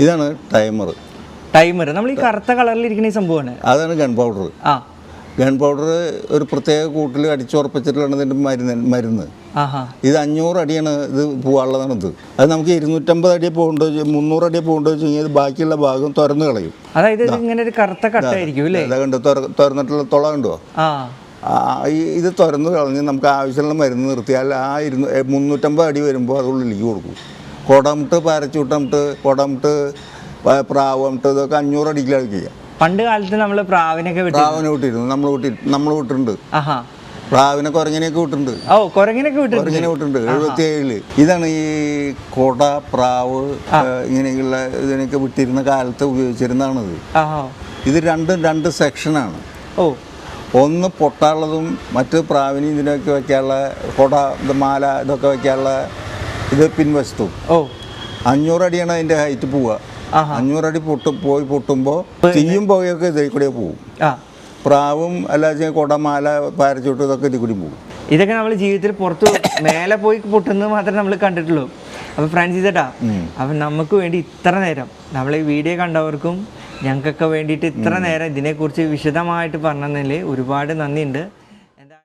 ഇതാണ് ടൈമർ. നമ്മൾ ഈ കറുത്ത കളറിലിരിക്കുന്ന ഈ സംഭവമാണ്. അതാണ് ഗൺ പൗഡർ. ഗൺ പൗഡർ ഒരു പ്രത്യേക കൂട്ടിൽ അടിച്ചുറപ്പിച്ചിട്ടുള്ള ഇതിൻ്റെ മരുന്ന്. ഇത് 500 അടിയാണ് ഇത് പോകാനുള്ളതാണ്. അത് നമുക്ക് 250 അടിയെ പോകണ്ടോ 300 അടിയെ പോകണ്ടോ വെച്ച് കഴിഞ്ഞാൽ ബാക്കിയുള്ള ഭാഗം തുറന്നു കളയും. അതായത് ഇങ്ങനെ ഒരു കറുത്ത കട്ടായിരിക്കും അല്ലേ? കണ്ടോ തുറന്നിട്ടുള്ള തുള കണ്ടോ? ഇത് തുറന്നു കളഞ്ഞ് നമുക്ക് ആവശ്യമുള്ള മരുന്ന് നിർത്തിയാൽ ആ 350 അടി വരുമ്പോൾ അതുള്ളിലേക്ക് കൊടുക്കും. കൊടമുട്ട്, പാരച്ചൂട്ടമുട്ട്, കൊടമുട്ട്, പ്രാവമുട്ട് ഇതൊക്കെ 500 അടിക്കിലാണ് ചെയ്യുക. പണ്ട് കാലത്ത് നമ്മൾ പ്രാവിനെ വിട്ടിരുന്നു. നമ്മൾ വിട്ടിട്ടുണ്ട്. പ്രാവിനെ കുരങ്ങനെയൊക്കെ വിട്ടിട്ടുണ്ട്. കുരങ്ങനെ വിട്ടിട്ടുണ്ട് 77. ഇതാണ് ഈ കൊട, പ്രാവ് ഇങ്ങനെയുള്ള ഇതിനൊക്കെ വിട്ടിരുന്ന കാലത്ത് ഉപയോഗിച്ചിരുന്നതാണിത്. ഇത് രണ്ട് സെക്ഷനാണ്. ഒന്ന് പൊട്ടാനുള്ളതും മറ്റ് പ്രാവിന് ഇതിനൊക്കെ വയ്ക്കാനുള്ള കൊട, മാല ഇതൊക്കെ വയ്ക്കാനുള്ള ഇത് പിൻവശത്തും. 500 അടിയാണ് അതിൻ്റെ ഹൈറ്റ് പോവുക. 500 അടി പൊട്ടുമ്പോൾ തീയും പുകയൊക്കെ ഇതിൽ കൂടെ പോകും. പ്രാവും അല്ലാതെ കൊട, മാല, പാരച്ചൂട്ട് ഇതൊക്കെ ഇതിൽ കൂടി പോകും. ഇതൊക്കെ നമ്മൾ ജീവിതത്തിൽ പുറത്ത് മേലെ പോയി പൊട്ടുന്നത് മാത്രമേ നമ്മൾ കണ്ടിട്ടുള്ളൂ. അപ്പോൾ ഫ്രാൻസിസ് ചേട്ടാ, അപ്പം നമുക്ക് വേണ്ടി ഇത്ര നേരം നമ്മൾ ഈ വീഡിയോ കണ്ടവർക്കും ഞങ്ങൾക്കൊക്കെ വേണ്ടിയിട്ട് ഇത്ര നേരം ഇതിനെക്കുറിച്ച് വിശദമായിട്ട് പറഞ്ഞതിൽ ഒരുപാട് നന്ദിയുണ്ട്.